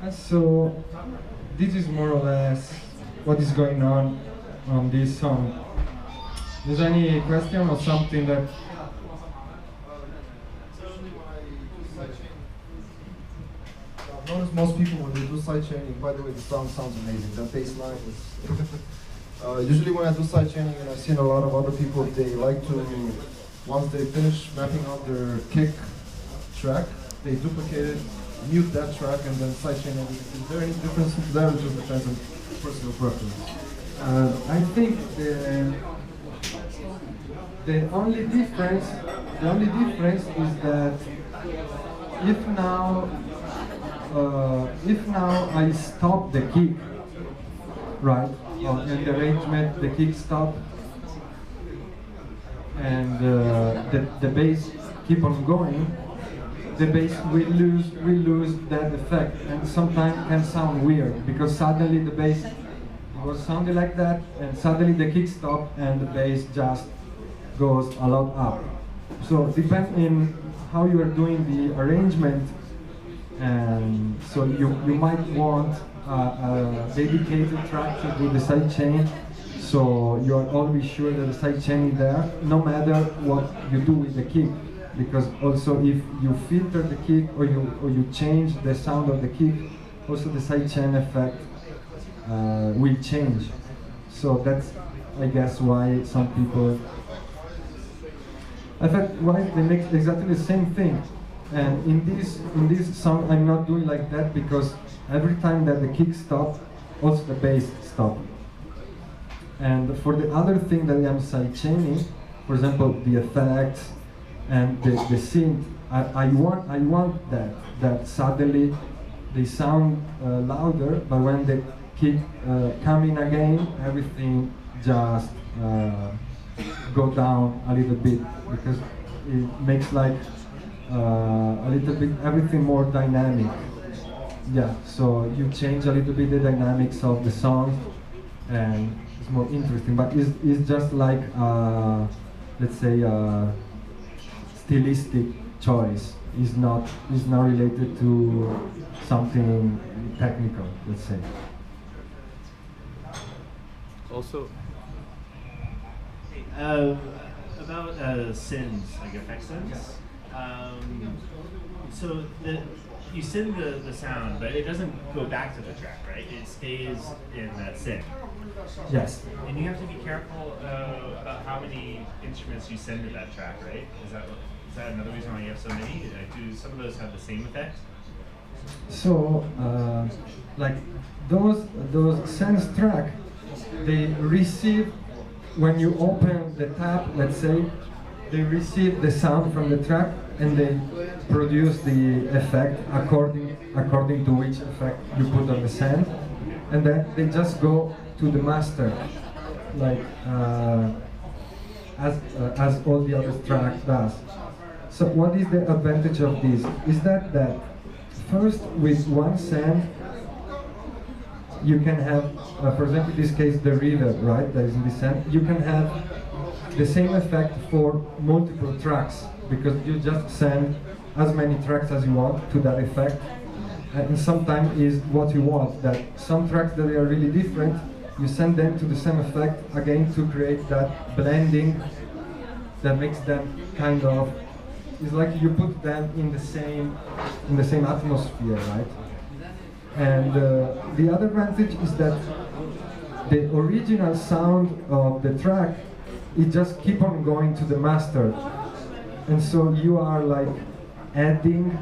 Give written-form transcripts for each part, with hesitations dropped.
And so this is more or less what is going on this song. Is there any question or something that? I've noticed most people when they do sidechaining, by the way, the sound sounds amazing. That bass line is. Usually when I do sidechaining, and I've seen a lot of other people, they like to, once they finish mapping out their kick track, they duplicate it, mute that track, and then sidechain everything. Is there any difference there, or just depends on personal preference? I think the only difference is that if now I stop the kick, right, in the arrangement, the kick stop, and the bass keep on going, the bass will lose that effect, and sometimes can sound weird because suddenly the bass was sounding like that, and suddenly the kick stop and the bass just goes a lot up. So depending how you are doing the arrangement, and so you might want a dedicated track to do the side chain, so you are always sure that the side chain is there, no matter what you do with the kick. Because also if you filter the kick or you change the sound of the kick, also the side chain effect will change. So that's, I guess, why some people, in fact, why they make exactly the same thing. And in this song, I'm not doing like that because every time that the kick stops, also the bass stops. And for the other thing that I'm side chaining, for example, the effects and the synth, I want that suddenly they sound louder, but when they keep coming again, everything just go down a little bit, because it makes like a little bit everything more dynamic. Yeah, so you change a little bit the dynamics of the song, and it's more interesting. But it's just like let's say stylistic choice. Is not related to something technical, let's say. Also, about synths, like effect synths. So you send the sound, but it doesn't go back to the track, right? It stays in that synth. Yes. And you have to be careful about how many instruments you send to that track, right? Is that another reason why you have so many? Do some of those have the same effect? So, like those sense track, they receive, when you open the tab, let's say, they receive the sound from the track and they produce the effect according to which effect you put on the send, and then they just go to the master, like as all the other track does. So what is the advantage of this? Is that first, with one send, you can have, for example, in this case, the reverb, right, that is in the send, you can have the same effect for multiple tracks, because you just send as many tracks as you want to that effect. And sometimes is what you want, that some tracks that are really different, you send them to the same effect again to create that blending that makes them kind of, it's like you put them in the same atmosphere, right? And the other advantage is that the original sound of the track, it just keep on going to the master, and so you are like adding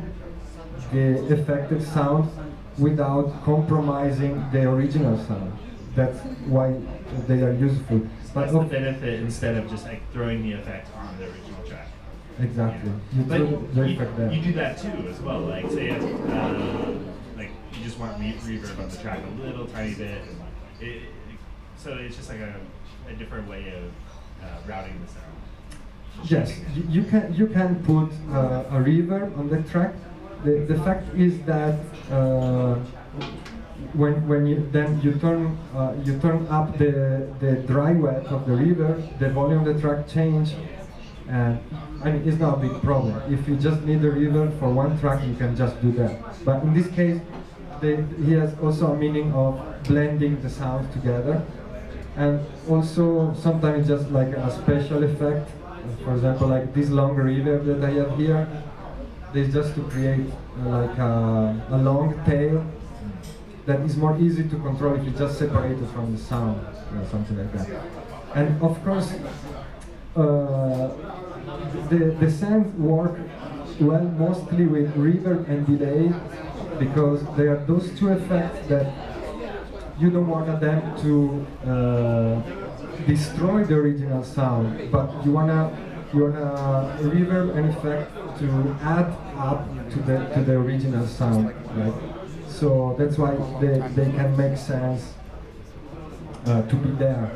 the affected sound without compromising the original sound. That's why they are useful. But that's the benefit, instead of just like throwing the effect on the original track. Exactly. But you do that too as well. Like say like you just want reverb on the track a little tiny bit. So it's just like a different way of routing the sound. Yes, you can put a reverb on the track. The fact is that when you turn up the dry wet of the reverb, the volume of the track change, and I mean, it's not a big problem. If you just need the reverb for one track, you can just do that. But in this case, he has also a meaning of blending the sound together, and also sometimes just like a special effect. For example, like this long reverb that I have here, this is just to create like a long tail that is more easy to control if you just separate it from the sound, something like that. And of course, the sounds work well mostly with reverb and delay, because they are those two effects that you don't want them to destroy the original sound, but you wanna reverb and effect to add up to the original sound, right? So that's why they can make sense to be there.